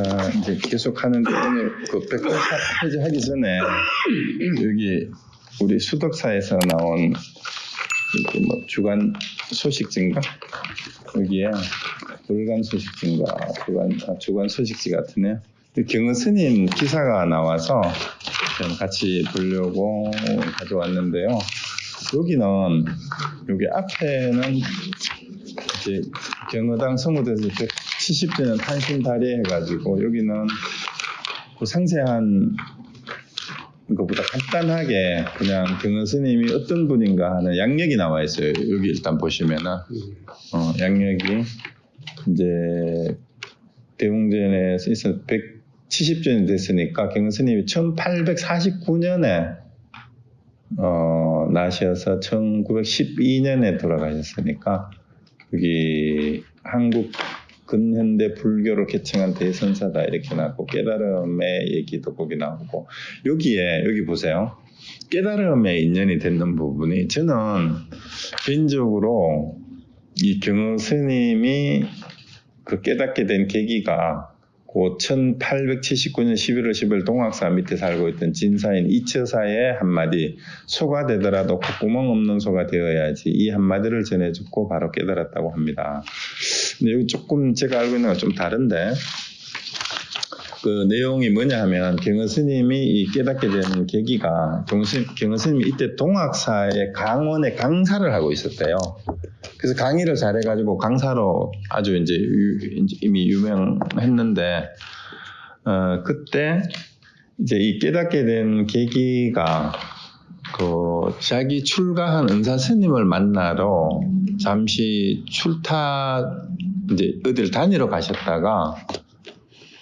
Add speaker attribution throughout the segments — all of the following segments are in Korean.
Speaker 1: 자, 이제 계속 하는데 오늘 그 백과사페이지 하기 전에 여기 우리 수덕사에서 나온 뭐 주간 소식지인가? 여기에 월간 소식지인가? 주간 소식지 같으네요. 경은 스님 기사가 나와서 같이 보려고 가져왔는데요. 여기 앞에는 이제 경의당 성무대에서 170주년 탄신 달에 해가지고 여기는 그 상세한 것보다 간단하게 그냥 경은 스님이 어떤 분인가 하는 양력이 나와 있어요. 여기 일단 보시면은 양력이 이제 대웅전에서 있어 170주년이 됐으니까 경은 스님이 1849년에 나셔서 1912년에 돌아가셨으니까 여기 한국 근현대 불교를 개칭한 대선사다 이렇게 나오고 깨달음의 얘기도 거기 나오고 여기 보세요. 깨달음에 인연이 되는 부분이 저는 개인적으로 이 경의 스님이 그 깨닫게 된 계기가 그 1879년 11월 10일 동학사 밑에 살고 있던 진사인 이처사의 한마디 소가 되더라도 콧구멍 없는 소가 되어야지 이 한마디를 전해주고 바로 깨달았다고 합니다. 근데 여기 조금 제가 알고 있는 건 좀 다른데 그 내용이 뭐냐 하면 경의 스님이 이 깨닫게 된 계기가 경의 스님이 이때 동학사의 강원에 강사를 하고 있었대요. 그래서 강의를 잘해가지고 강사로 아주 이제 이미 유명했는데, 그때 이제 이 깨닫게 된 계기가 그 자기 출가한 은사 스님을 만나러 잠시 이제 어딜 다니러 가셨다가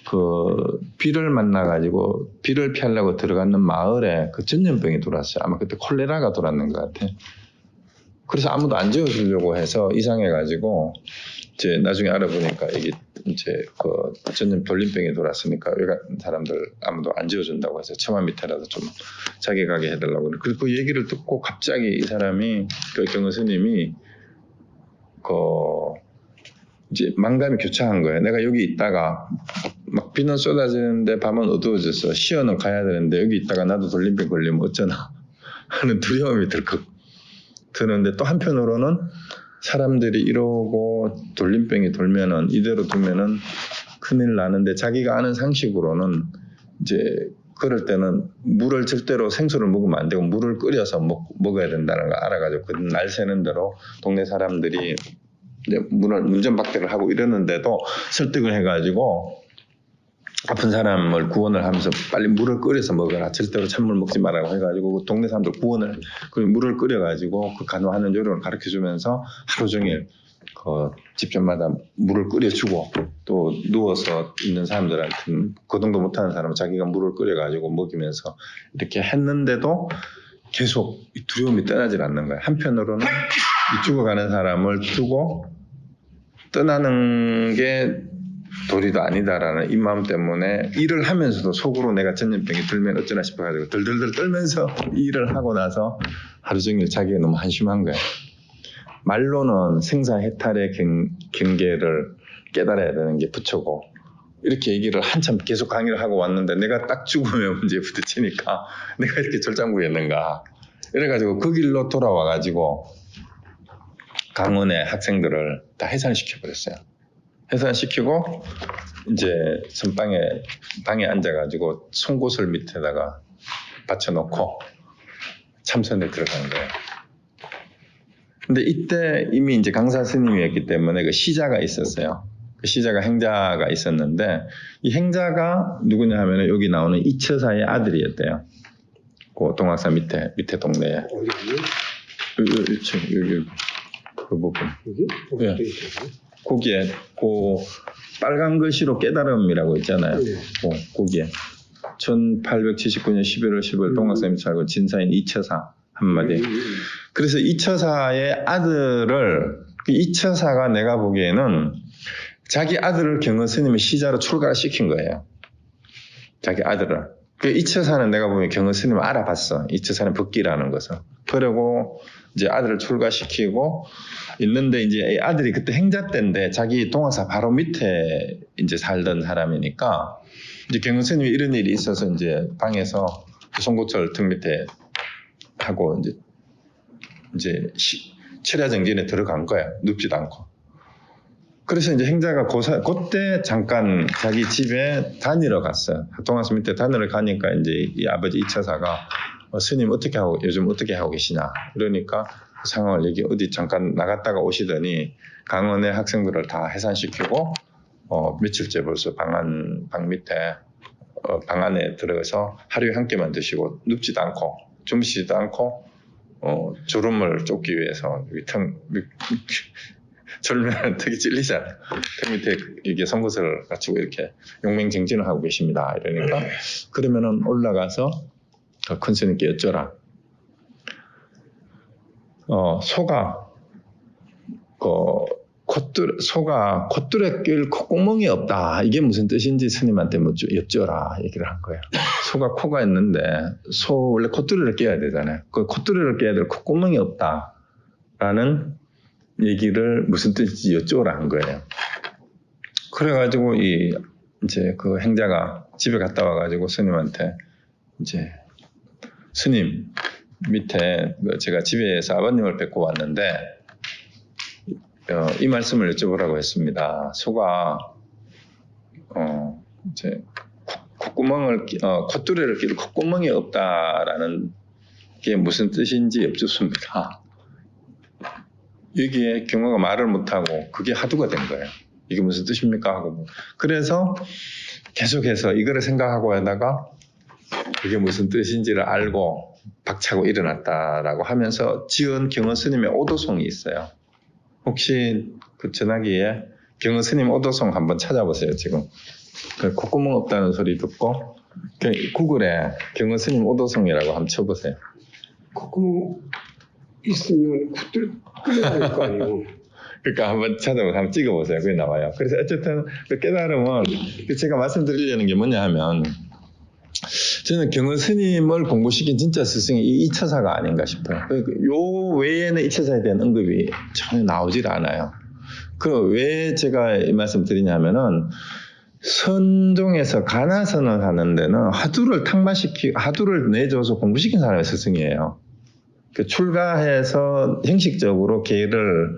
Speaker 1: 그 비를 만나가지고 비를 피하려고 들어가는 마을에 그 전염병이 돌았어요. 아마 그때 콜레라가 돌았는 것 같아. 그래서 아무도 안 지어주려고 해서 이상해가지고 이제 나중에 알아보니까 이게 이제 그 전염 돌림병이 돌았으니까 외간 사람들 아무도 안 지어준다고 해서 처마 밑에라도 좀 자기 가게 해달라고. 그리고 그 얘기를 듣고 갑자기 이 사람이 그 경의 스님이 그 이제 망감이 교차한 거예요. 내가 여기 있다가 막 비는 쏟아지는데 밤은 어두워져서 시어는 가야 되는데 여기 있다가 나도 돌림병 걸리면 어쩌나 하는 두려움이 드는데 또 한편으로는 사람들이 이러고 돌림병이 돌면은 이대로 두면은 큰일 나는데 자기가 아는 상식으로는 이제 그럴 때는 물을 절대로 생수를 먹으면 안 되고 물을 끓여서 먹어야 된다는 거 알아가지고 그 날 새는 대로 동네 사람들이 이제 문전박대를 하고 이러는데도 설득을 해가지고 아픈 사람을 구원을 하면서 빨리 물을 끓여서 먹어라. 절대로 찬물 먹지 말라고 해가지고 동네 사람들 구원을 그 물을 끓여가지고 그 간호하는 요령을 가르쳐주면서 하루 종일 그 집집마다 물을 끓여주고 또 누워서 있는 사람들한테는 거동도 못하는 사람은 자기가 물을 끓여가지고 먹이면서 이렇게 했는데도 계속 두려움이 떠나질 않는 거예요. 한편으로는 이 죽어가는 사람을 두고 떠나는 게 도리도 아니다라는 이 마음 때문에 일을 하면서도 속으로 내가 전염병이 들면 어쩌나 싶어가지고 덜덜덜 떨면서 일을 하고 나서 하루 종일 자기가 너무 한심한 거예요. 말로는 생사해탈의 경계를 깨달아야 되는 게 부처고 이렇게 얘기를 한참 계속 강의를 하고 왔는데 내가 딱 죽으면 문제에 부딪히니까 내가 이렇게 절장구였는가 이래가지고 그 길로 돌아와가지고 강원의 학생들을 다 해산시켜버렸어요. 해산시키고 이제 방에 앉아가지고 송곳을 밑에다가 받쳐놓고 참선에 들어간 거예요. 근데 이때 이미 이제 강사 스님이었기 때문에 그 시자가 있었어요. 그 시자가 행자가 있었는데 이 행자가 누구냐 하면은 여기 나오는 이처사의 아들이었대요. 그 동학사 밑에 동네에. 여기 그 부분. 예. 거기에 그 빨간 글씨로 깨달음이라고 있잖아요. 거기에 1879년 11월 10일 동학사 밑에 살고 진사인 이처사 한마디. 그래서 이처사의 아들을 이처사가 내가 보기에는 자기 아들을 경의 스님의 시자로 출가를 시킨 거예요. 자기 아들을. 그 이처사는 내가 보면 경의 스님을 알아봤어. 이처사는 법기라는 것을. 그러고 이제 아들을 출가시키고 있는데 이제 아들이 그때 행자 때인데 자기 동학사 바로 밑에 이제 살던 사람이니까 이제 경은 스님이 이런 일이 있어서 이제 방에서 송구철 등 밑에 하고 이제 철야정진에 들어간 거야. 눕지도 않고. 그래서 이제 행자가 그때 잠깐 자기 집에 다니러 갔어요. 동학사 밑에 다니러 가니까 이제 이 아버지 이처사가 스님 요즘 어떻게 하고 계시냐 이러니까 그 상황을 어디 잠깐 나갔다가 오시더니 강원의 학생들을 다 해산시키고 며칠째 벌써 방 밑에 방 안에 들어가서 하루에 한 끼만 드시고 눕지도 않고 주무시지도 않고 졸음을 쫓기 위해서 졸면 되게 찔리잖아요. 그 밑에 이게 송곳을 갖추고 이렇게 용맹정진을 하고 계십니다. 이러니까 그러면은 올라가서 더 큰 스님께 여쭤라. 소가 콧줄에 낄 콧구멍이 없다. 이게 무슨 뜻인지 스님한테 여쭤라 얘기를 한 거예요. 소가 코가 있는데 원래 콧줄을 껴야 되잖아요. 그 콧줄을 껴야 될 콧구멍이 없다라는 얘기를 무슨 뜻인지 여쭤라 한 거예요. 그래가지고 이제 그 행자가 집에 갔다 와가지고 스님한테 이제 스님 밑에 제가 집에서 아버님을 뵙고 왔는데 이 말씀을 여쭤보라고 했습니다. 소가 이제 콧뚜레를 끼를 콧구멍이 없다라는 게 무슨 뜻인지 여쭙습니다. 여기에 경호가 말을 못하고 그게 하두가 된 거예요. 이게 무슨 뜻입니까? 하고 그래서 계속해서 이거를 생각하고 하다가 그게 무슨 뜻인지를 알고 박차고 일어났다라고 하면서 지은 경허 스님의 오도송이 있어요. 혹시 그 전화기에 경허 스님 오도송 한번 찾아보세요. 지금 그 콧구멍 없다는 소리 듣고 구글에 경허 스님 오도송이라고 한번 쳐보세요.
Speaker 2: 콧구멍 있으면 콧들 끌려갈 거 아니에요.
Speaker 1: 그러니까 한번 찾아보고 한번 찍어보세요. 그게 나와요. 그래서 어쨌든 그 깨달음은 제가 말씀드리려는 게 뭐냐 하면 저는 경허 스님을 공부시킨 진짜 스승이 이 2처사가 아닌가 싶어요. 요 외에는 2처사에 대한 언급이 전혀 나오질 않아요. 왜 제가 이 말씀 드리냐면은 선종에서 가나선을 하는 데는 하두를 내줘서 공부시킨 사람이 스승이에요. 출가해서 형식적으로 걔를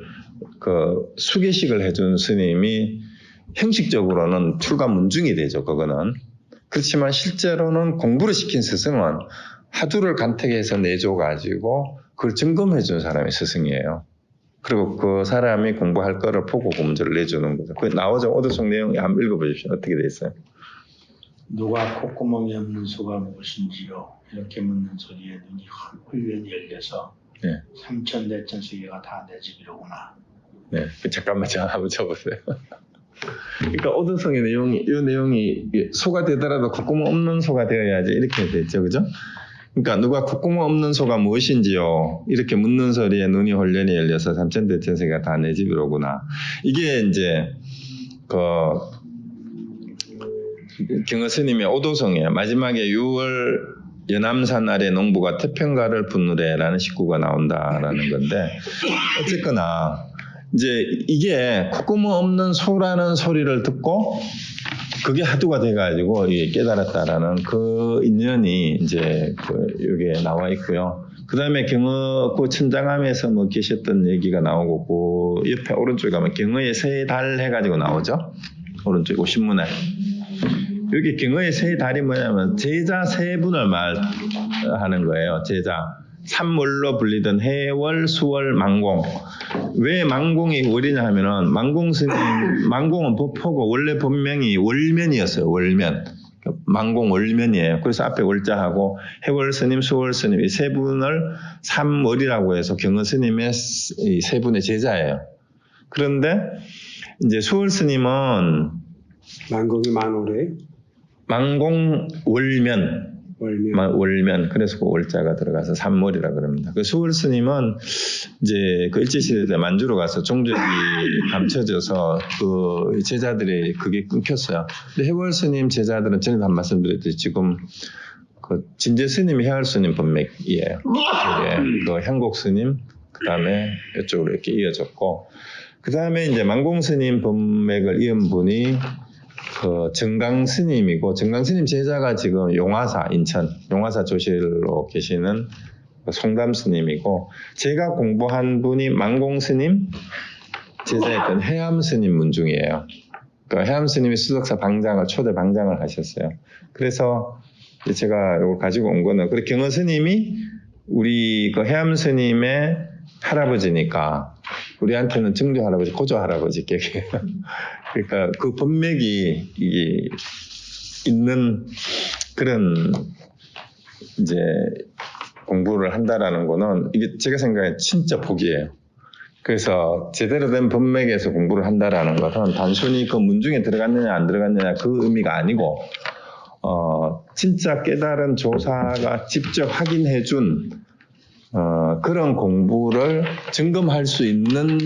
Speaker 1: 수계식을 해준 스님이 형식적으로는 출가 문중이 되죠. 그거는. 그렇지만 실제로는 공부를 시킨 스승은 하두를 간택해서 내줘가지고 그걸 점검해준 사람이 스승이에요. 그리고 그 사람이 공부할 거를 보고 문제를 내주는 거죠. 그 나오죠. 오도송 내용 한번 읽어보십시오. 어떻게 돼 있어요?
Speaker 3: 누가 콧구멍이 없는 소가 무엇인지요? 이렇게 묻는 소리에 눈이 훌륭히 열려서
Speaker 1: 네.
Speaker 3: 삼천대천 세계가 다 내 집이로구나.
Speaker 1: 네, 잠깐만 한번 쳐보세요. 그러니까 오도송의 이 내용이 소가 되더라도 콧구멍 없는 소가 되어야지 이렇게 됐죠, 그죠? 그러니까 누가 콧구멍 없는 소가 무엇인지요? 이렇게 묻는 소리에 눈이 홀련히 열려서 삼천대천세가 다 내 집이로구나. 이게 이제 경허 스님의 오도송이에요. 마지막에 6월 연암산 아래 농부가 태평가를 분누래라는 식구가 나온다라는 건데 어쨌거나 이제 이게 콧구멍 없는 소라는 소리를 듣고 그게 하두가 돼가지고 깨달았다라는 그 인연이 이제 여기에 나와 있고요. 그 다음에 경허 천장암에서 계셨던 얘기가 나오고 그 옆에 오른쪽에 가면 경허의 세 달 해가지고 나오죠. 오른쪽에 신문에. 여기 경허의 세 달이 뭐냐면 제자 세 분을 말하는 거예요. 제자. 삼월로 불리던 해월, 수월, 망공. 왜 망공이 월이냐 하면은 망공은 법호고 원래 본명이 월면이었어요. 월면. 망공 월면이에요. 그래서 앞에 월자하고 해월 스님, 수월 스님 이 세 분을 삼월이라고 해서 경허 스님의 이 세 분의 제자예요. 그런데 이제 수월 스님은
Speaker 2: 만공이 만월에
Speaker 1: 망공 월면 그래서 그 월자가 들어가서 삼월이라 그럽니다. 그 수월 스님은 이제 그 일제시대 때 만주로 가서 종족이 감춰져서 그 제자들이 그게 끊겼어요. 근데 해월 스님 제자들은 전에도 한 말씀드렸듯이 지금 그 진제 스님이 해할 스님 법맥이에요. 이게 그 향곡 스님, 그 다음에 이쪽으로 이렇게 이어졌고, 그 다음에 이제 만공 스님 법맥을 이은 분이 그 정강 스님이고, 정강 스님 제자가 지금 용화사, 인천 용화사 조실로 계시는 송담 스님이고, 제가 공부한 분이 만공 스님 제자였던 해암 스님 문중이에요. 그 해암 스님이 수석사 방장을, 초대 방장을 하셨어요. 그래서 제가 이걸 가지고 온 거는, 그리고 경허 스님이 우리 그 해암 스님의 할아버지니까 우리한테는 증조 할아버지, 고조 할아버지 격이에요. 그러니까 그 법맥이 있는 그런 이제 공부를 한다라는 거는 이게 제가 생각에 진짜 복이에요. 그래서 제대로 된 법맥에서 공부를 한다라는 것은 단순히 그 문중에 들어갔느냐 안 들어갔느냐 그 의미가 아니고, 진짜 깨달은 조사가 직접 확인해준 그런 공부를 증검할 수 있는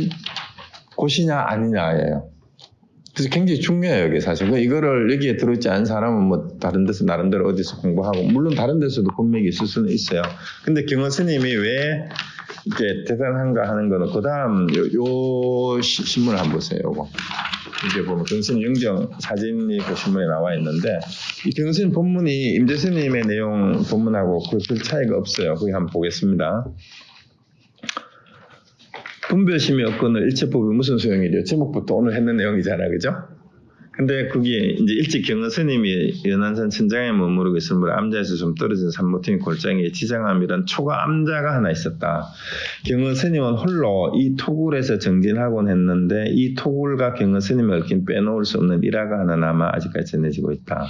Speaker 1: 곳이냐 아니냐예요. 그래서 굉장히 중요해요, 이게 사실. 이거를 여기에 들어있지 않은 사람은 뭐 다른 데서 나름대로 어디서 공부하고, 물론 다른 데서도 법맥이 있을 수는 있어요. 근데 경허 스님이 왜 이렇게 대단한가 하는 거는 그 다음 요 신문을 한번 보세요, 요거. 이게 보면 경스님 영정 사진이 그 신문에 나와 있는데, 이 경스님 본문이 임재스님의 내용 본문하고 별 차이가 없어요. 거기 한번 보겠습니다. 분별심이 없거늘 일체법이 무슨 소용이래요? 제목부터 오늘 했는 내용이잖아, 그죠? 근데 거기에 이제 일찍 경허 스님이 연안산 천장에 머무르고 있을 무렵 암자에서 좀 떨어진 산모퉁이 골장에 지장암이란 초가 암자가 하나 있었다. 경허 스님은 홀로 이 토굴에서 정진하곤 했는데 이 토굴과 경허 스님을 얽힌 빼놓을 수 없는 일화가 하나 남아 아직까지 전해지고 있다.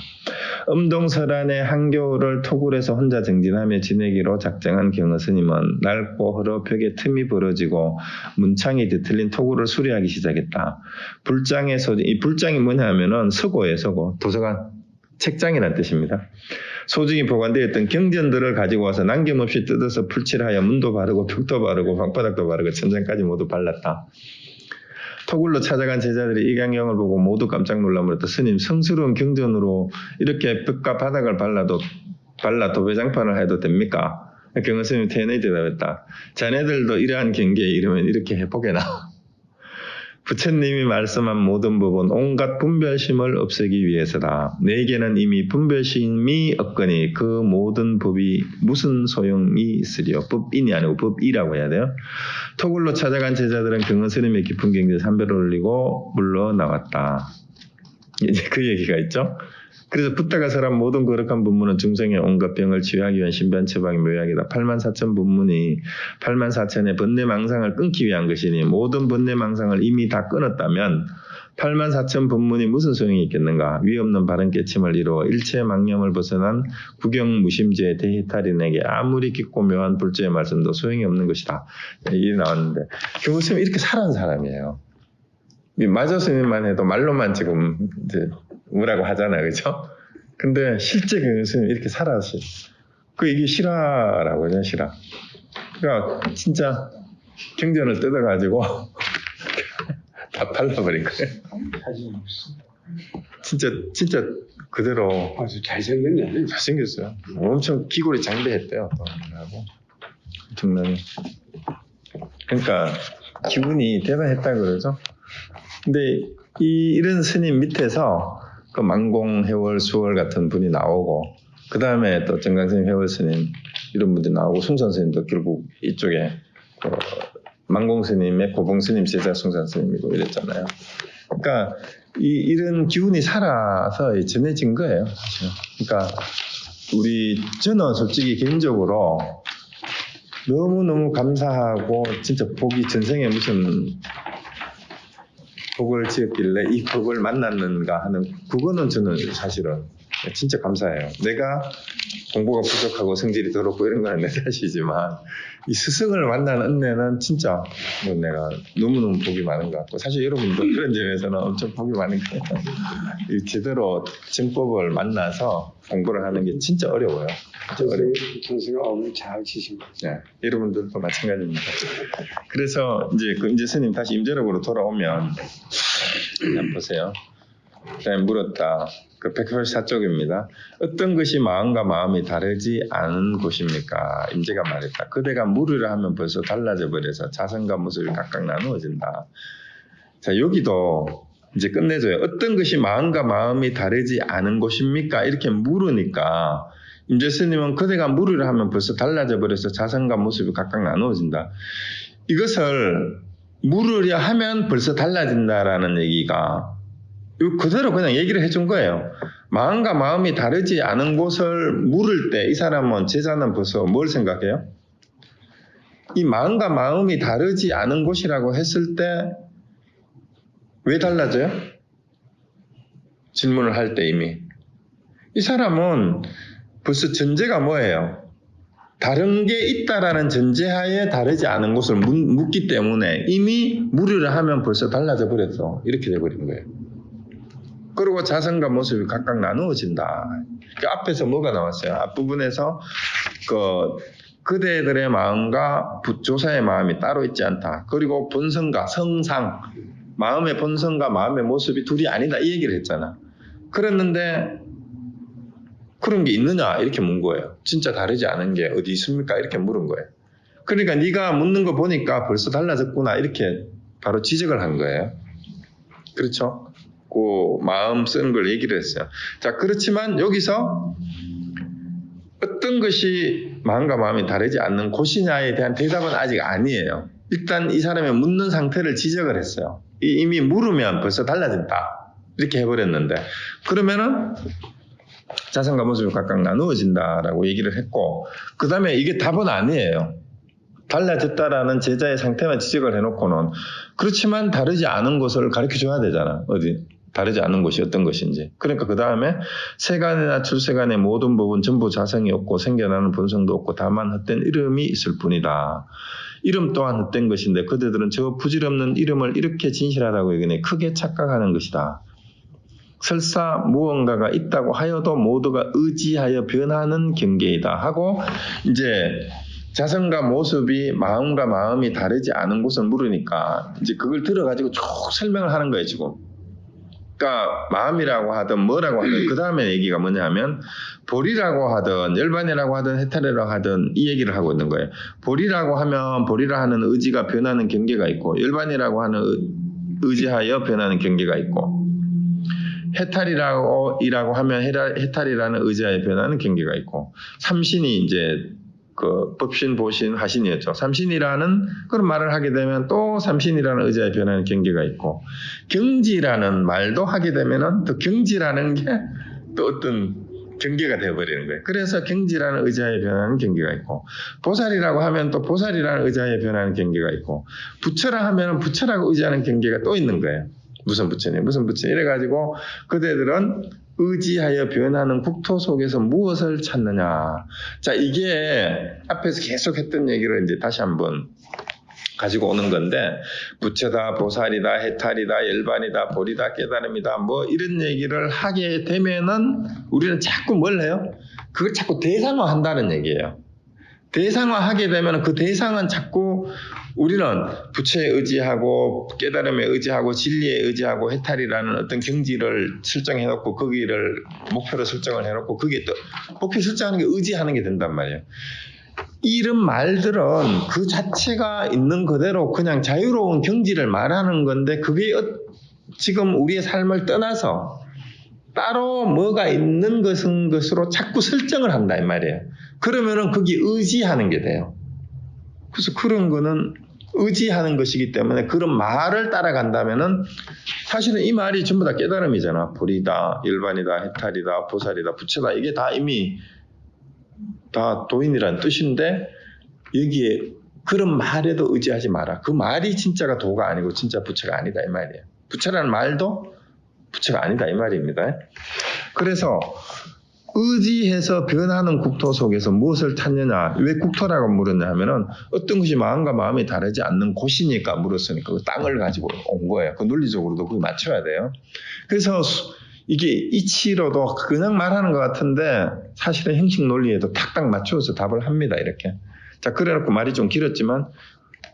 Speaker 1: 음동설안의 한겨울을 토굴에서 혼자 정진하며 지내기로 작정한 경허 스님은 낡고 허러 벽에 틈이 벌어지고 문창이 뒤틀린 토굴을 수리하기 시작했다. 불장의 소지, 이 불장이 뭐냐 하면은 서고예요, 서고. 도서관, 책장이라는 뜻입니다. 소중히 보관되어 있던 경전들을 가지고 와서 남김없이 뜯어서 풀칠하여 문도 바르고 벽도 바르고 방바닥도 바르고 천장까지 모두 발랐다. 토굴로 찾아간 제자들이 이 광경을 보고 모두 깜짝 놀라물었다. 스님, 성스러운 경전으로 이렇게 벽과 바닥을 발라 도배장판을 해도 됩니까? 경허 스님이 태연히 대답했다. 자네들도 이러한 경계에 이르면 이렇게 해보게나. 부처님이 말씀한 모든 법은 온갖 분별심을 없애기 위해서다. 내게는 이미 분별심이 없거니 그 모든 법이 무슨 소용이 있으리요. 법인이 아니고 법이라고 해야 돼요. 토굴로 찾아간 제자들은 경허 스님의 깊은 경지에 삼배를 올리고 물러나왔다. 이제 그 얘기가 있죠. 그래서 붓다가 설한 모든 거룩한 법문은 중생의 온갖 병을 치유하기 위한 신변 처방의 묘약이다. 84,000 법문이 84,000의 번뇌망상을 끊기 위한 것이니 모든 번뇌망상을 이미 다 끊었다면 84,000 법문이 무슨 소용이 있겠는가. 위 없는 바른 깨침을 이루어 일체 망념을 벗어난 구경무심죄의 대해탈인에게 아무리 깊고 묘한 불제의 말씀도 소용이 없는 것이다. 이게 나왔는데 경허 스님이 이렇게 살아온 사람이에요. 마저 스님만 해도 말로만 지금 이제 뭐라고 하잖아요, 그죠? 근데 실제 경허 스님이 이렇게 살아서 이게 실화라고 하죠, 실화. 그러니까 진짜 경전을 뜯어가지고 다 발라버린 거예요.
Speaker 3: 사진 없어.
Speaker 1: 진짜 그대로
Speaker 2: 아주 잘생겼네.
Speaker 1: 잘생겼어요. 엄청 기골이 장대했대요. 또 하고 엄청나게. 그러니까 기분이 대단했다 그러죠. 근데 이런 스님 밑에서 그 만공 해월 수월 같은 분이 나오고, 그 다음에 또 정강스님 해월 스님 이런 분들이 나오고, 숭산 스님도 결국 이쪽에 만공 스님의 고봉 스님 제자 숭산 스님이고 이랬잖아요. 그러니까 이런 기운이 살아서 전해진 거예요, 사실. 그러니까 저는 솔직히 개인적으로 너무너무 감사하고 진짜 복이 전생에 무슨 복을 지었길래 이 복을 만났는가 하는, 그거는 저는 사실은 진짜 감사해요. 내가 공부가 부족하고 성질이 더럽고 이런 건 내 탓이지만 이 스승을 만난 은혜는 진짜 내가 너무너무 복이 많은 것 같고, 사실 여러분도 그런 점에서는 엄청 복이 많은 것 같아요. 제대로 정법을 만나서 공부를 하는 게 진짜 어려워요.
Speaker 2: 선생님 어머니 잘 치신 거.
Speaker 1: 네, 여러분들도 마찬가지입니다. 그래서 이제 그 임재 스님 다시 임재록으로 돌아오면 한번 보세요. 그다음에 물었다. 그 184쪽입니다. 어떤 것이 마음과 마음이 다르지 않은 곳입니까? 임재가 말했다. 그대가 물으려 하면 벌써 달라져 버려서 자성과 모습이 각각 나누어진다. 자, 여기도 이제 끝내줘요. 어떤 것이 마음과 마음이 다르지 않은 곳입니까? 이렇게 물으니까 임재 스님은 그대가 물으려 하면 벌써 달라져 버려서 자성과 모습이 각각 나누어진다. 이것을 물으려 하면 벌써 달라진다라는 얘기가 그대로 그냥 얘기를 해준 거예요. 마음과 마음이 다르지 않은 곳을 물을 때 이 사람은 제자는 벌써 뭘 생각해요? 이 마음과 마음이 다르지 않은 곳이라고 했을 때 왜 달라져요? 질문을 할 때 이미 이 사람은 벌써 전제가 뭐예요? 다른 게 있다라는 전제하에 다르지 않은 것을 묻기 때문에 이미 물으려 하면 벌써 달라져 버렸어. 이렇게 돼버린 거예요. 그리고 자성과 모습이 각각 나누어진다. 그 앞에서 뭐가 나왔어요? 앞부분에서 그대들의 마음과 조사의 마음이 따로 있지 않다. 그리고 본성과 성상, 마음의 본성과 마음의 모습이 둘이 아니다. 이 얘기를 했잖아. 그랬는데 그런 게 있느냐? 이렇게 묻은 거예요. 진짜 다르지 않은 게 어디 있습니까? 이렇게 물은 거예요. 그러니까 네가 묻는 거 보니까 벌써 달라졌구나. 이렇게 바로 지적을 한 거예요. 그렇죠? 그 마음 쓰는 걸 얘기를 했어요. 자, 그렇지만 여기서 어떤 것이 마음과 마음이 다르지 않는 곳이냐에 대한 대답은 아직 아니에요. 일단 이 사람의 묻는 상태를 지적을 했어요. 이미 물으면 벌써 달라진다. 이렇게 해버렸는데 그러면은 자성과 모습이 각각 나누어진다라고 얘기를 했고 그 다음에 이게 답은 아니에요. 달라졌다라는 제자의 상태만 지적을 해놓고는 그렇지만 다르지 않은 것을 가르쳐줘야 되잖아. 어디 다르지 않은 것이 어떤 것인지. 그러니까 그 다음에 세간이나 출세간의 모든 법은 전부 자성이 없고 생겨나는 본성도 없고 다만 헛된 이름이 있을 뿐이다. 이름 또한 헛된 것인데 그대들은 저 부질없는 이름을 이렇게 진실하다고 여기네 크게 착각하는 것이다. 설사 무언가가 있다고 하여도 모두가 의지하여 변하는 경계이다 하고 이제 자성과 모습이 마음과 마음이 다르지 않은 곳을 물으니까 이제 그걸 들어가지고 쭉 설명을 하는 거예요 지금. 그러니까 마음이라고 하든 뭐라고 하든 그 다음에 얘기가 뭐냐면 보리라고 하든 열반이라고 하든 해탈이라고 하든 이 얘기를 하고 있는 거예요. 보리라고 하면 보리라 하는 의지가 변하는 경계가 있고 열반이라고 하는 의지하여 변하는 경계가 있고 해탈이라고 하면 해탈이라는 의지하에 변하는 경계가 있고 삼신이 이제 그 법신, 보신, 하신이었죠. 삼신이라는 그런 말을 하게 되면 또 삼신이라는 의지하에 변하는 경계가 있고 경지라는 말도 하게 되면은 또 경지라는 게 또 어떤 경계가 되어버리는 거예요. 그래서 경지라는 의지하에 변하는 경계가 있고 보살이라고 하면 또 보살이라는 의지하에 변하는 경계가 있고 부처라 하면 부처라고 의지하는 경계가 또 있는 거예요. 무슨 부처니 무슨 부처니 이래가지고 그대들은 의지하여 변하는 국토 속에서 무엇을 찾느냐. 자, 이게 앞에서 계속 했던 얘기를 이제 다시 한번 가지고 오는 건데 부처다, 보살이다, 해탈이다, 열반이다, 보리다, 깨달음이다 뭐 이런 얘기를 하게 되면은 우리는 자꾸 뭘 해요? 그걸 자꾸 대상화한다는 얘기예요. 대상화하게 되면 그 대상은 자꾸 우리는 부처에 의지하고 깨달음에 의지하고 진리에 의지하고 해탈이라는 어떤 경지를 설정해놓고 거기를 목표로 설정을 해놓고 그게 또 목표 설정하는 게 의지하는 게 된단 말이에요. 이런 말들은 그 자체가 있는 그대로 그냥 자유로운 경지를 말하는 건데 그게 지금 우리의 삶을 떠나서 따로 뭐가 있는 것으로 자꾸 설정을 한다 이 말이에요. 그러면은 그게 의지하는 게 돼요. 그래서 그런 거는 의지하는 것이기 때문에 그런 말을 따라간다면은 사실은 이 말이 전부 다 깨달음이잖아. 보리다, 일반이다, 해탈이다, 보살이다, 부처다 이게 다 이미 다 도인이라는 뜻인데 여기에 그런 말에도 의지하지 마라. 그 말이 진짜가 도가 아니고 진짜 부처가 아니다 이 말이에요. 부처라는 말도 부처가 아니다 이 말입니다. 그래서 의지해서 변하는 국토 속에서 무엇을 찾느냐. 왜 국토라고 물었냐 하면은 어떤 것이 마음과 마음이 다르지 않는 곳이니까 물었으니까 그 땅을 가지고 온 거예요. 그 논리적으로도 그걸 맞춰야 돼요. 그래서 이게 이치로도 그냥 말하는 것 같은데 사실은 형식 논리에도 탁탁 맞추어서 답을 합니다. 이렇게. 자, 그래놓고 말이 좀 길었지만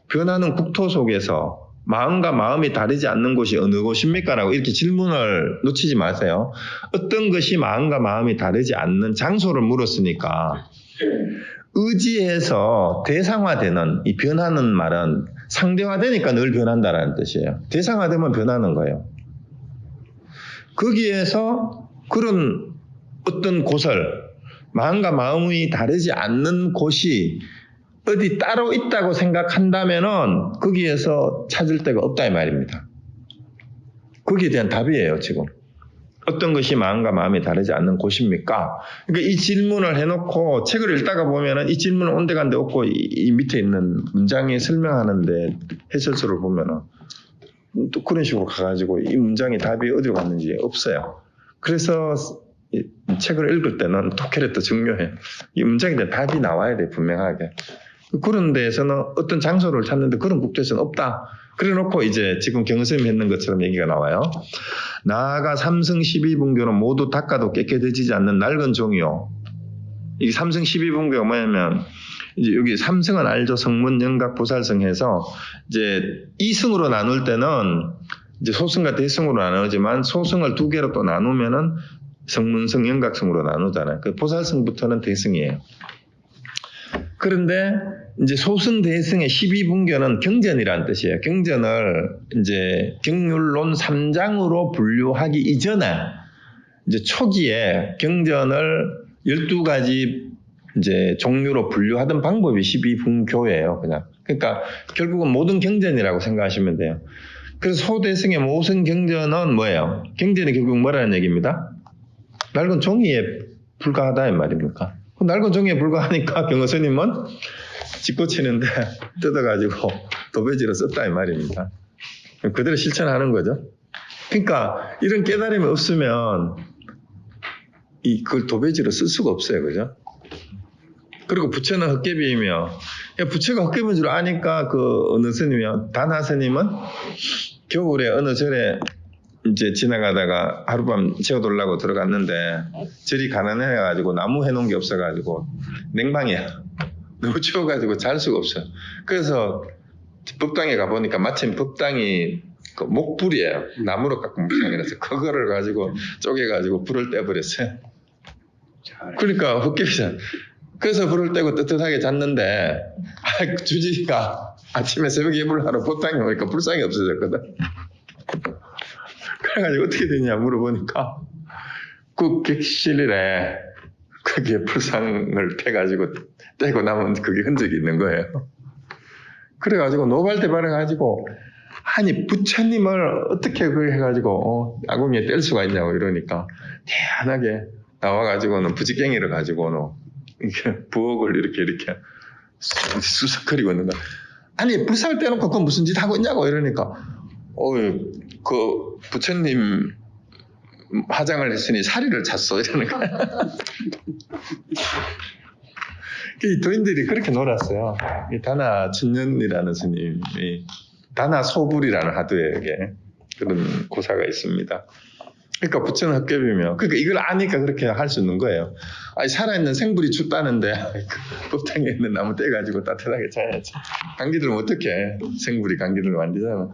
Speaker 1: 변하는 국토 속에서 마음과 마음이 다르지 않는 곳이 어느 곳입니까? 라고 이렇게 질문을 놓치지 마세요. 어떤 것이 마음과 마음이 다르지 않는 장소를 물었으니까 의지해서 대상화되는 이 변하는 말은 상대화되니까 늘 변한다라는 뜻이에요. 대상화되면 변하는 거예요. 거기에서 그런 어떤 곳을 마음과 마음이 다르지 않는 곳이 어디 따로 있다고 생각한다면은 거기에서 찾을 데가 없다 이 말입니다. 거기에 대한 답이에요, 지금. 어떤 것이 마음과 마음이 다르지 않는 곳입니까? 그러니까 이 질문을 해놓고 책을 읽다가 보면은 이 질문은 온데간데 없고 이 밑에 있는 문장에 설명하는데 해설서를 보면은 또 그런 식으로 가가지고 이 문장의 답이 어디로 갔는지 없어요. 그래서 이 책을 읽을 때는 토케레토 중요해요. 이 문장에 대한 답이 나와야 돼, 분명하게. 그런 데에서는 어떤 장소를 찾는데 그런 국도에서는 없다. 그래 놓고 이제 지금 경선생님이 했는 것처럼 얘기가 나와요. 나아가 삼승 12분교는 모두 닦아도 깨끗해지지 않는 낡은 종이요. 이 삼승 12분교가 뭐냐면 이제 여기 삼승은 알죠. 성문, 영각, 보살승 해서 이제 이승으로 나눌 때는 이제 소승과 대승으로 나누지만 소승을 두 개로 또 나누면은 성문승, 영각승으로 나누잖아요. 그 보살승부터는 대승이에요. 그런데 이제 소승 대승의 12분교는 경전이라는 뜻이에요. 경전을 이제 경률론 3장으로 분류하기 이전에 이제 초기에 경전을 12가지 이제 종류로 분류하던 방법이 12분교예요, 그냥. 그러니까 결국은 모든 경전이라고 생각하시면 돼요. 그래서 소대승의 모승 경전은 뭐예요? 경전이 결국 뭐라는 얘기입니다? 낡은 종이에 불과하다 이 말입니까? 낡은 종이에 불과하니까 경허스님은 짓고치는데 뜯어가지고 도배지로 썼다 이 말입니다. 그대로 실천하는 거죠. 그러니까 이런 깨달음이 없으면 그걸 도배지로 쓸 수가 없어요, 그죠? 그리고 부처는 헛개비이며 부처가 헛개비인 줄 아니까 그 어느 스님이요, 다나 스님은 겨울에 어느 절에 이제 지나가다가 하룻밤 재워두려고 들어갔는데 절이 가난해가지고 나무 해놓은 게 없어가지고 냉방이야. 너무 추워가지고 잘 수가 없어요. 그래서 법당에 가보니까 마침 법당이 그 목불이에요. 나무로 깎은 목상이라서 그거를 가지고 쪼개가지고 불을 떼버렸어요. 그러니까 헛개비잖아. 그래서 불을 떼고 뜨뜻하게 잤는데 주지가 아침에 새벽에 불을 하러 법당에 오니까 불상이 없어졌거든. 그래가지고 어떻게 되냐 물어보니까 그 객실에 거기에 불상을 패가지고 떼고 나면 그게 흔적이 있는 거예요. 그래가지고 노발대발해가지고 아니 부처님을 어떻게 그걸 해가지고 아궁이에 뗄 수가 있냐고 이러니까 태연하게 나와가지고는 부지깽이를 가지고는 이렇게 부엌을 이렇게 수석거리고 있는 거야. 아니 불상을 떼놓고 그건 무슨 짓 하고 있냐고 이러니까 그 부처님 화장을 했으니 사리를 찼어 이러는 거야. 이 도인들이 그렇게 놀았어요. 이 다나 춘년이라는 스님이 다나 소불이라는 하두에게 그런 고사가 있습니다. 그러니까 부처는 헛개비며 그러니까 이걸 아니까 그렇게 할 수 있는 거예요. 아니 살아있는 생불이 춥다는데 법당에 있는 나무 떼가지고 따뜻하게 자야지. 감기 들면 어떡해. 생불이 감기 들면 안 되잖아.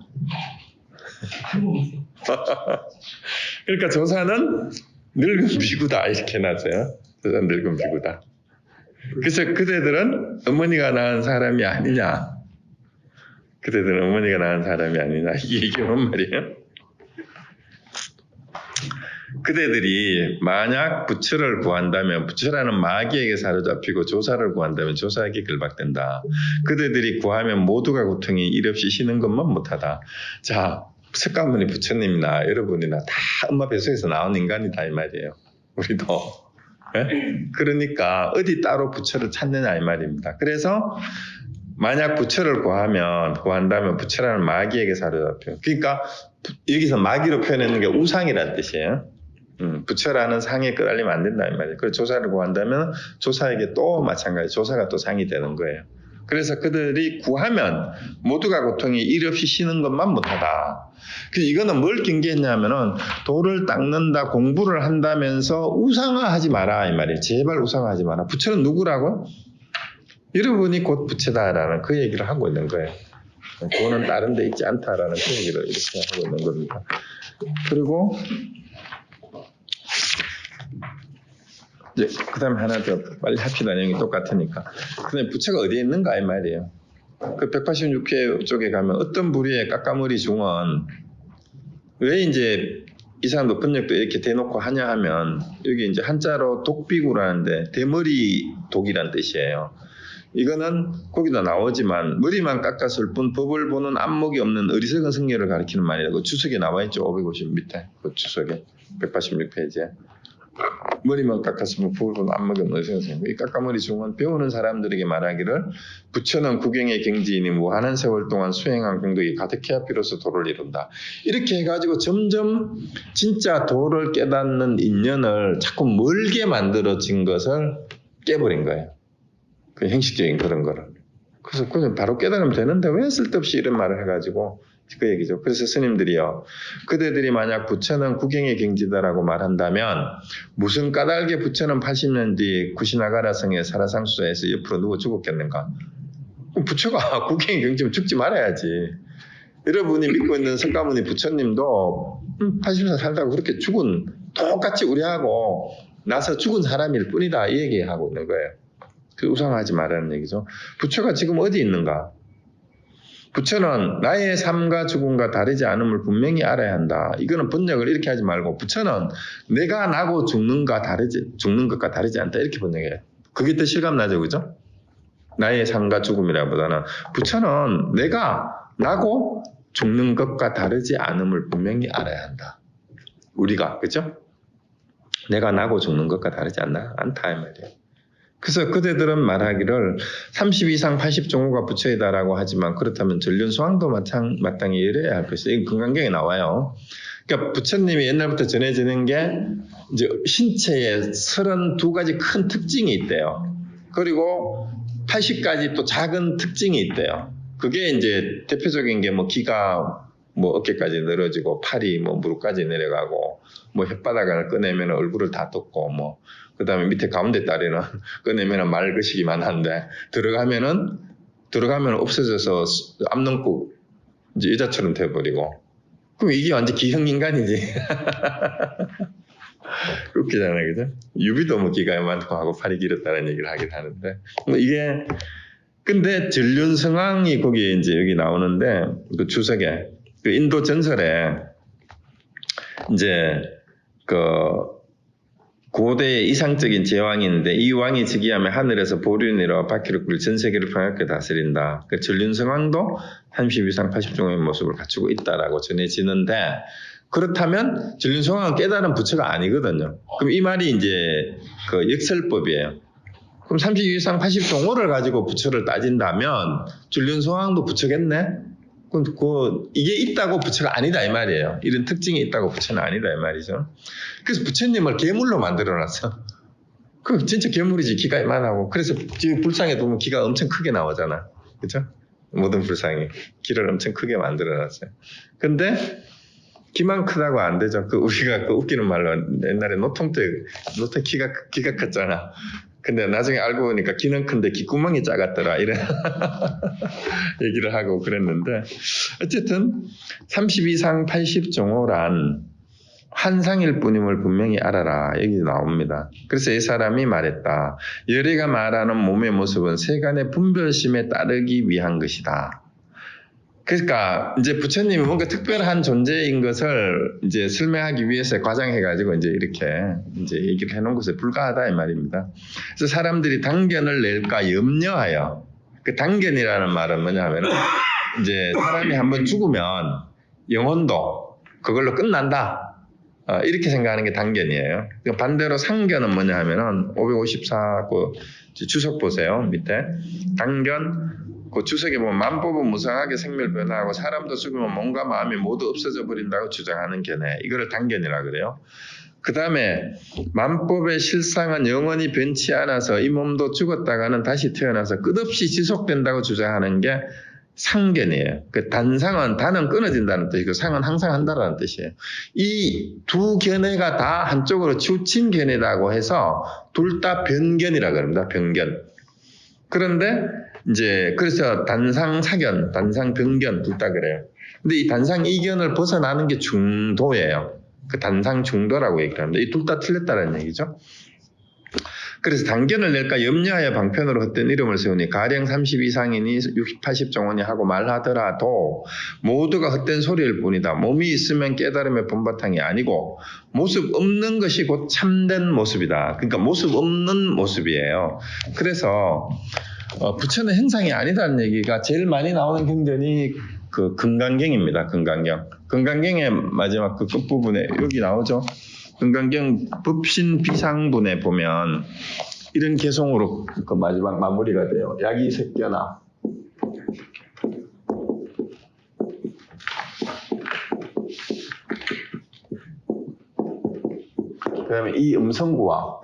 Speaker 1: 그러니까 조사는 늙은 비구다 이렇게 해놨어요. 조사는 늙은 비구다. 그래서 그대들은 어머니가 낳은 사람이 아니냐. 그대들은 어머니가 낳은 사람이 아니냐. 이게 뭔 말이에요? 그대들이 만약 부처를 구한다면 부처라는 마귀에게 사로잡히고 조사를 구한다면 조사에게 결박된다. 그대들이 구하면 모두가 고통이 일없이 쉬는 것만 못하다. 자, 석가모니 부처님이나 여러분이나 다 엄마 뱃속에서 나온 인간이다 이 말이에요. 우리도. 네? 그러니까 어디 따로 부처를 찾느냐 이 말입니다. 그래서 만약 부처를 구한다면 부처라는 마귀에게 사로잡혀요. 그러니까 여기서 마귀로 표현하는 게 우상이라는 뜻이에요. 부처라는 상에 끌리면 안 된다 이 말이에요. 그래서 조사를 구한다면 조사에게 또 마찬가지 조사가 또 상이 되는 거예요. 그래서 그들이 구하면 모두가 고통이 일 없이 쉬는 것만 못하다. 그래서 이거는 뭘 경계했냐면은 도를 닦는다 공부를 한다면서 우상화하지 마라 이 말이에요. 제발 우상화하지 마라. 부처는 누구라고? 여러분이 곧 부처다라는 그 얘기를 하고 있는 거예요. 구원은 다른 데 있지 않다라는 그 얘기를 이렇게 하고 있는 겁니다. 그리고 이제 그 다음에 하나 더 빨리 합시다. 내용이 똑같으니까. 그다음에 부처가 어디에 있는가 이 말이에요. 그 186회 쪽에 가면 어떤 부류의 까까머리 중원 왜 이제 이 사람도 번역도 이렇게 대놓고 하냐 하면 여기 이제 한자로 독비구라는데 대머리 독이란 뜻이에요. 이거는 거기다 나오지만 머리만 깎았을 뿐 법을 보는 안목이 없는 어리석은 성녀를 가리키는 말이라고 주석에 나와 있죠. 550 밑에 그 주석에 186페이지에 머리만 깎았으면 법을 보는 안목이 없는 어리석은 성녀. 이 깎아머리 중은 배우는 사람들에게 말하기를 부처는 구경의 경지이니 무한한 세월 동안 수행한 공덕이 가득해야 비로소 도를 이룬다. 이렇게 해가지고 점점 진짜 도를 깨닫는 인연을 자꾸 멀게 만들어진 것을 깨버린 거예요. 그 형식적인 그런 거를. 그래서 그냥 바로 깨달으면 되는데 왜 쓸데없이 이런 말을 해가지고 그 얘기죠. 그래서 스님들이요. 그대들이 만약 부처는 구경의 경지다라고 말한다면 무슨 까닭에 부처는 80년 뒤 구시나가라 성의 사라상수에서 옆으로 누워 죽었겠는가? 부처가 구경의 경지면 죽지 말아야지. 여러분이 믿고 있는 석가모니 부처님도 80년 살다가 그렇게 죽은 똑같이 우리하고 나서 죽은 사람일 뿐이다. 이 얘기하고 있는 거예요. 그 우상하지 말라는 얘기죠. 부처가 지금 어디 있는가? 부처는 나의 삶과 죽음과 다르지 않음을 분명히 알아야 한다. 이거는 번역을 이렇게 하지 말고 부처는 내가 나고 죽는 것과 다르지 않다. 이렇게 번역해요. 그게 더 실감나죠, 그죠? 나의 삶과 죽음이라보다는 부처는 내가 나고 죽는 것과 다르지 않음을 분명히 알아야 한다. 우리가, 그죠? 내가 나고 죽는 것과 다르지 않다 이 말이에요. 그래서 그대들은 말하기를 30 이상 80종호가 부처이다라고 하지만 그렇다면 전륜수왕도 마땅히 열어야 할 것이다. 이건 금강경에 나와요. 그러니까 부처님이 옛날부터 전해지는 게 이제 신체에 32가지 큰 특징이 있대요. 그리고 80가지 또 작은 특징이 있대요. 그게 이제 대표적인 게 뭐 기가 뭐 어깨까지 늘어지고 팔이 뭐 무릎까지 내려가고 뭐 혓바닥을 꺼내면 얼굴을 다 떴고 뭐 그 다음에 밑에 가운데 다리는 꺼내면 맑으시기만 한데 들어가면 없어져서 앞넘고 이제 여자처럼 돼버리고 그럼 이게 완전 기형인간이지. 웃기잖아요, 그죠? 유비도 뭐 기가 많고 하고 팔이 길었다는 얘기를 하긴 하는데 뭐 이게 근데 전륜성왕이 거기에 이제 여기 나오는데 그 주석에 그 인도 전설에 이제 그 고대의 이상적인 제왕이 있는데 이 왕이 즉위하면 하늘에서 보리를 내려 바퀴를 굴 전 세계를 평화롭게 다스린다. 그 전륜성왕도 30 이상 80종의 모습을 갖추고 있다라고 전해지는데 그렇다면 전륜성왕은 깨달은 부처가 아니거든요. 그럼 이 말이 이제 그 역설법이에요. 그럼 30 이상 80종호를 가지고 부처를 따진다면 전륜성왕도 부처겠네? 이게 있다고 부처가 아니다 이 말이에요. 이런 특징이 있다고 부처는 아니다 이 말이죠. 그래서 부처님을 괴물로 만들어놨어. 그럼 진짜 괴물이지. 기가 이만하고. 그래서 지금 불상에 보면 기가 엄청 크게 나오잖아. 그죠? 모든 불상이 기를 엄청 크게 만들어놨어요. 근데 기만 크다고 안 되죠. 그 우리가 그 웃기는 말로 옛날에 노통 때 노통 기가 컸잖아. 근데 나중에 알고 보니까 기는 큰데 귓구멍이 작았더라 이런 얘기를 하고 그랬는데 어쨌든 30 이상 80종호란 환상일 뿐임을 분명히 알아라 여기 나옵니다. 그래서 이 사람이 말했다. 열애가 말하는 몸의 모습은 세간의 분별심에 따르기 위한 것이다. 그러니까 이제 부처님이 뭔가 특별한 존재인 것을 이제 설명하기 위해서 과장해가지고 이제 이렇게 이제 얘기를 해놓은 것에 불과하다 이 말입니다. 그래서 사람들이 단견을 낼까 염려하여 그 단견이라는 말은 뭐냐면은 이제 사람이 한번 죽으면 영혼도 그걸로 끝난다. 이렇게 생각하는 게 단견이에요. 반대로 상견은 뭐냐 하면은 554 그 주석 보세요 밑에 단견. 그 주석에 보면 만법은 무상하게 생멸 변화하고 사람도 죽으면 몸과 마음이 모두 없어져 버린다고 주장하는 견해. 이거를 단견이라 그래요. 그 다음에 만법의 실상은 영원히 변치 않아서 이 몸도 죽었다가는 다시 태어나서 끝없이 지속된다고 주장하는 게 상견이에요. 그 단상은 단은 끊어진다는 뜻이고 상은 항상 한다라는 뜻이에요. 이 두 견해가 다 한쪽으로 치우친 견해라고 해서 둘 다 변견이라 그럽니다. 변견. 그런데 이제 그래서 단상 사견, 단상 병견 둘 다 그래요. 근데 이 단상 이견을 벗어나는 게 중도예요. 그 단상 중도라고 얘기합니다. 이 둘 다 틀렸다는 얘기죠. 그래서 단견을 낼까 염려하여 방편으로 헛된 이름을 세우니 가령 30 이상이니 60, 80 정원이 하고 말하더라도 모두가 헛된 소리일 뿐이다. 몸이 있으면 깨달음의 본바탕이 아니고 모습 없는 것이 곧 참된 모습이다. 그러니까 모습 없는 모습이에요. 그래서 부처는 행상이 아니다는 얘기가 제일 많이 나오는 경전이 그 금강경입니다. 금강경. 금강경의 마지막 그 끝부분에 여기 나오죠. 금강경 법신 비상분에 보면 이런 개송으로 그 마지막 마무리가 돼요. 약이 새겨나. 그 다음에 이 음성구와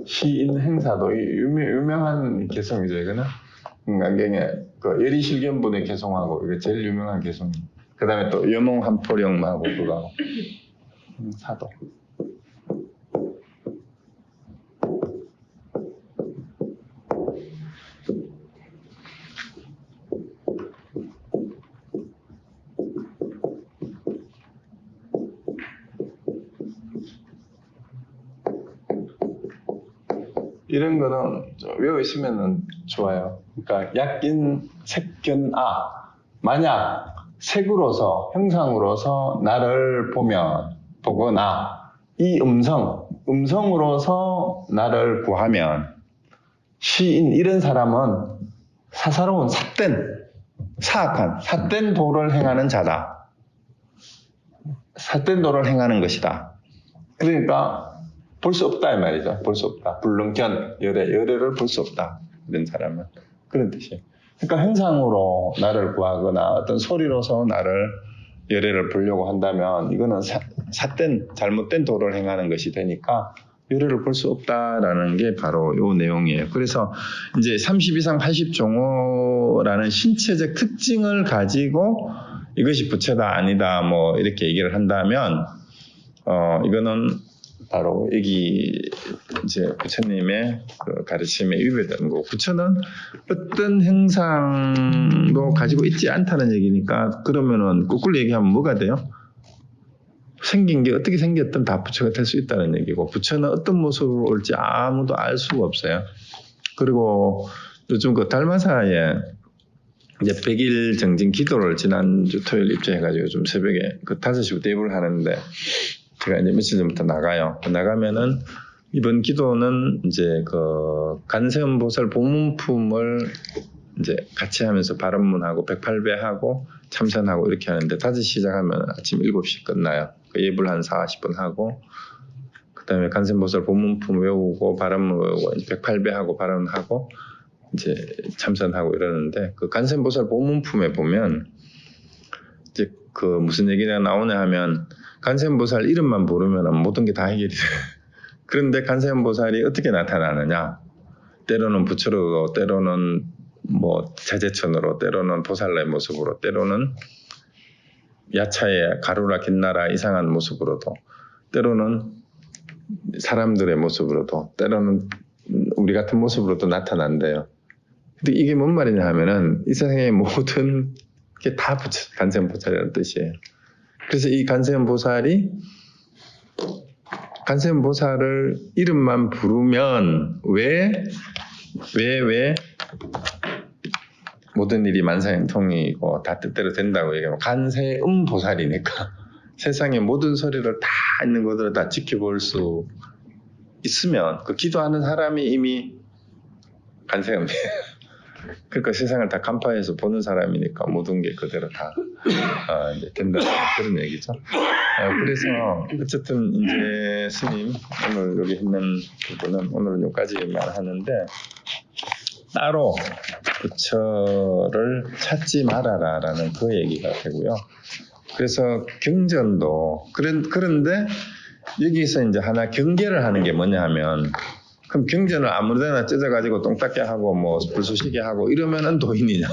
Speaker 1: 시인 행사도 유명한 개성이죠. 이거는 안경에 그 예리실견분의 개성하고 이게 제일 유명한 개성. 그 다음에 또 여몽한포령하고 그거하고 사도. 이런 거는 외워 있으면 좋아요. 그러니까 약인 색견아 만약 색으로서 형상으로서 나를 보거나 이 음성으로서 나를 구하면 시인 이런 사람은 사사로운 사악한 삿된 도를 행하는 자다. 삿된 도를 행하는 것이다. 그러니까 볼 수 없다 이 말이죠. 볼 수 없다. 불능견, 열애를 볼 수 없다. 이런 사람은 그런 뜻이에요. 그러니까 행상으로 나를 구하거나 어떤 소리로서 나를 열애를 보려고 한다면 이거는 잘못된 도를 행하는 것이 되니까 열애를 볼 수 없다라는 게 바로 이 내용이에요. 그래서 이제 30 이상 80 종호라는 신체적 특징을 가지고 이것이 부처다 아니다 뭐 이렇게 얘기를 한다면 이거는 바로 여기 이제 부처님의 그 가르침에 위배되는 거고 부처는 어떤 행상도 가지고 있지 않다는 얘기니까 그러면은 거꾸로 얘기하면 뭐가 돼요? 생긴 게 어떻게 생겼든 다 부처가 될 수 있다는 얘기고 부처는 어떤 모습으로 올지 아무도 알 수가 없어요. 그리고 요즘 그 달마사에 이제 100일 정진 기도를 지난주 토요일 입장해가지고 좀 새벽에 그 5시부터 예불을 하는데 제가 이제 며칠 전부터 나가요. 나가면은 이번 기도는 이제 그 간세음보살 보문품을 이제 같이 하면서 발언문하고 108배하고 참선하고 이렇게 하는데 5시 시작하면 아침 7시 끝나요. 그 예불 한 40분 하고 그 다음에 간세음보살 보문품 외우고 발언문 외우고 108배하고 발언하고 이제 참선하고 이러는데 그 간세음보살 보문품에 보면 이제 그 무슨 얘기가 나오냐 하면 간세음보살 이름만 부르면 모든 게 다 해결이 돼요. 그런데 간세음보살이 어떻게 나타나느냐? 때로는 부처로, 때로는 뭐 제재천으로, 때로는 보살의 모습으로, 때로는 야차의 가루라 긴나라 이상한 모습으로도, 때로는 사람들의 모습으로도, 때로는 우리 같은 모습으로도 나타난대요. 근데 이게 뭔 말이냐 하면은 이 세상의 모든 게 다 간세음보살이라는 뜻이에요. 그래서 이 간세음보살을 이름만 부르면 왜 모든 일이 만사형통이고 다 뜻대로 된다고 얘기하면 간세음보살이니까 세상의 모든 소리를 다 있는 것들을 다 지켜볼 수 있으면 그 기도하는 사람이 이미 간세음이에요. 그러니까 세상을 다 간파해서 보는 사람이니까 모든 게 그대로 다 이제 된다는 그런 얘기죠. 그래서 어쨌든 이제 스님 오늘 여기 있는 부분은 오늘은 여기까지만 하는데 따로 부처를 찾지 말아라라는 그 얘기가 되고요. 그래서 경전도 그런데 여기서 이제 하나 경계를 하는 게 뭐냐 하면 그럼 경전을 아무데나 찢어가지고 똥 닦게 하고 뭐 불쏘시게 하고 이러면은 도인이냐?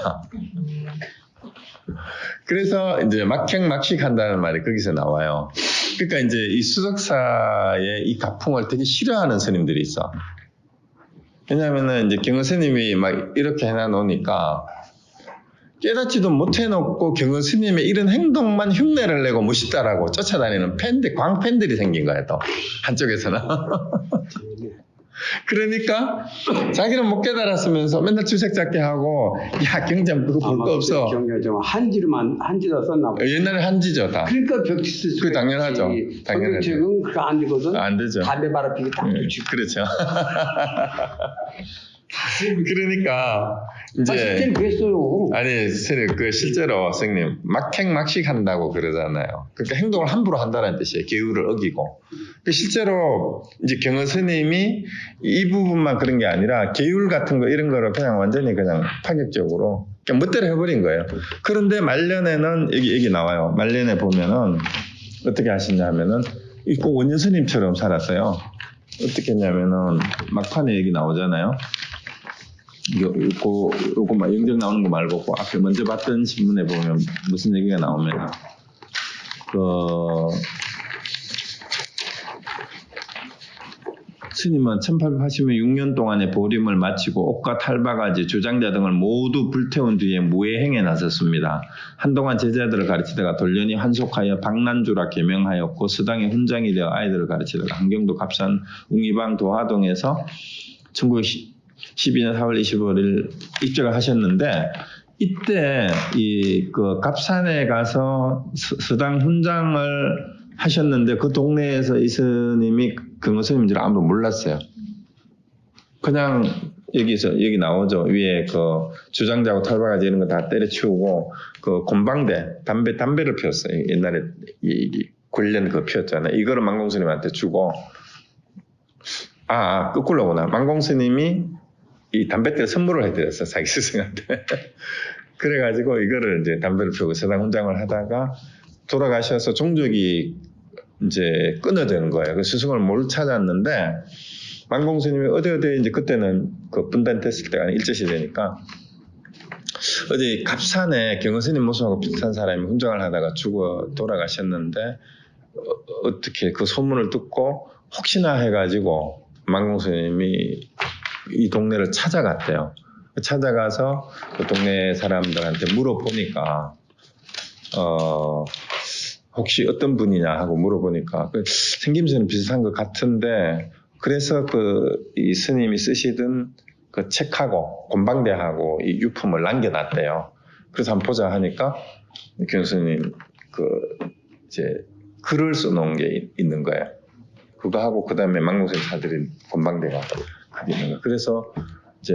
Speaker 1: 그래서 이제 막행막식 한다는 말이 거기서 나와요. 그러니까 이제 이 수덕사의 이 가풍을 되게 싫어하는 스님들이 있어. 왜냐면은 이제 경은 스님이 막 이렇게 해놔 놓으니까 깨닫지도 못해놓고 경은 스님의 이런 행동만 흉내를 내고 멋있다라고 쫓아다니는 팬들, 광팬들이 생긴 거야 또 한쪽에서는. 그러니까 자기는 못 깨달았으면서 맨날 주색 잡게 하고 야 경전 그거 볼 거 없어.
Speaker 2: 경전 좀 한지로 썼나 봐.
Speaker 1: 옛날에 한지죠 다.
Speaker 2: 그러니까 벽지 쓸 수.
Speaker 1: 그게 당연하죠. 당연하죠.
Speaker 2: 지금 그거 안 되거든.
Speaker 1: 안 되죠.
Speaker 2: 담배 바라피기 딱 붙이고.
Speaker 1: 그렇죠. 그러니까 이제
Speaker 2: 실제로 그랬어요.
Speaker 1: 아니 그 실제로 선생님 막행막식 한다고 그러잖아요. 그러니까 행동을 함부로 한다는 뜻이에요. 계율을 어기고. 실제로 이제 경은 스님이 이 부분만 그런 게 아니라 계율 같은 거 이런 거를 그냥 완전히 그냥 파격적으로 그냥 멋대로 해버린 거예요. 그런데 말년에는 여기 나와요. 말년에 보면은 어떻게 하시냐면은 꼭 원년 스님처럼 살았어요. 어떻게 했냐면은 막판에 얘기 나오잖아요. 요거 막 영적 나오는 거 말고 그 앞에 먼저 봤던 신문에 보면 무슨 얘기가 나오면 스님은 1886년 동안의 보림을 마치고 옥과 탈바가지, 주장자 등을 모두 불태운 뒤에 무예행에 나섰습니다. 한동안 제자들을 가르치다가 돌연히 환속하여 박난주라 개명하였고 서당의 훈장이 되어 아이들을 가르치다가 한경도 갑산 웅이방 도화동에서 1912년 4월 25일 입적을 하셨는데 이때 그 갑산에 가서 서당 훈장을 하셨는데 그 동네에서 이 스님이 경은 스님인 줄 아무도 몰랐어요. 그냥 여기 나오죠. 위에 그 주장자하고 털바가지 이런 거 다 때려치우고 그 곰방대 담배를 피웠어요. 옛날에 이 관련 그거 피웠잖아요. 이거를 만공 스님한테 주고 거꾸로구나. 만공 스님이 이 담배대를 선물을 해드렸어 자기 스승한테. 그래가지고 이거를 이제 담배를 피우고 서당 훈장을 하다가 돌아가셔서 종족이 이제 끊어지는 거예요. 그 스승을 못 찾았는데 만공 스님이 어디 이제 그때는 그 분단됐을 때가 일제시대니까 어디 갑산에 경은 스님 모습하고 비슷한 사람이 훈장을 하다가 죽어 돌아가셨는데 어떻게 그 소문을 듣고 혹시나 해가지고 만공 스님이 이 동네를 찾아갔대요. 찾아가서 그 동네 사람들한테 물어보니까 혹시 어떤 분이냐 하고 물어보니까 생김새는 비슷한 것 같은데 그래서 이 스님이 쓰시던 그 책하고 곰방대하고 이 유품을 남겨놨대요. 그래서 한번 보자 하니까 교수님 이제 글을 써놓은 게 있는 거예요. 그거 하고 그 다음에 망공스님 사들인 곰방대가 있는 거예요. 그래서 이제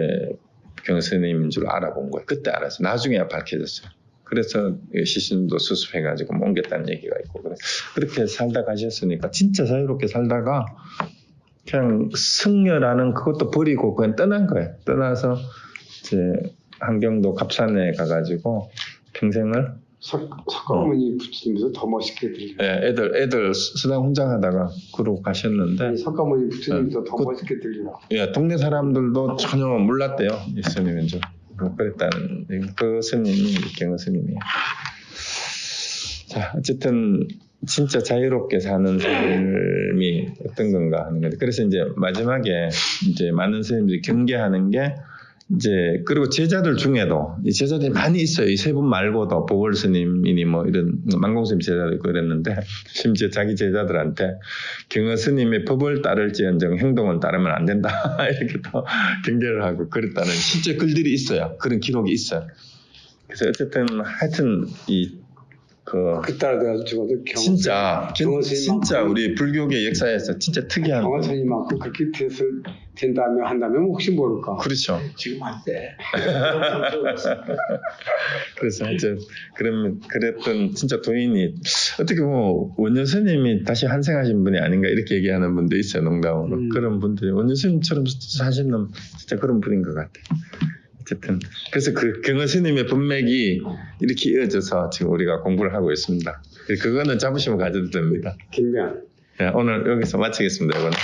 Speaker 1: 경스님인 줄 알아본 거예요. 그때 알았어요. 나중에야 밝혀졌어요. 그래서 시신도 수습해가지고 옮겼다는 얘기가 있고 그렇게 살다 가셨으니까 진짜 자유롭게 살다가 그냥 승려라는 그것도 버리고 그냥 떠난 거예요. 떠나서 이제 한경도 갑산에 가가지고 평생을
Speaker 2: 석가모니 붙이면서 더 멋있게 들려요.
Speaker 1: 네, 애들 수당 훈장하다가 그러고 가셨는데
Speaker 2: 석가모니 붙이면서 더 멋있게 들려요.
Speaker 1: 예, 동네 사람들도 전혀 몰랐대요. 이 스님인 줄. 그랬다는 그 스님이 경은 스님이에요. 자, 어쨌든 진짜 자유롭게 사는 삶이 어떤 건가 하는 거죠. 그래서 이제 마지막에 이제 많은 스님들이 경계하는 게 이제 그리고 제자들 중에도 이 제자들이 많이 있어요. 이 세 분 말고도 보궐 스님이니 뭐 이런 만공 스님 제자도 있고 그랬는데 심지어 자기 제자들한테 경은 스님의 법을 따를지언정 행동은 따르면 안 된다 이렇게 또 경계를 하고 그랬다는 실제 글들이 있어요. 그런 기록이 있어요. 그래서 어쨌든 하여튼
Speaker 2: 그 따라 죽어도
Speaker 1: 진짜 우리 불교계 역사에서 진짜 특이한
Speaker 2: 경화선이만큼 그렇게 한다면 혹시 모를까.
Speaker 1: 그렇죠.
Speaker 3: 지금 안 돼.
Speaker 1: 그래서 하여튼 그랬던 진짜 도인이 어떻게 보면 원년 스님이 다시 환생하신 분이 아닌가 이렇게 얘기하는 분도 있어요. 농담으로. 그런 분들이 원년 스님처럼 사시는 진짜 그런 분인 것 같아요. 어쨌든 그래서 그 경은 스님의 법맥이 이렇게 이어져서 지금 우리가 공부를 하고 있습니다. 그거는 자부심을 가져도 됩니다.
Speaker 2: 김대한.
Speaker 1: 네, 오늘 여기서 마치겠습니다. 이번에. 네.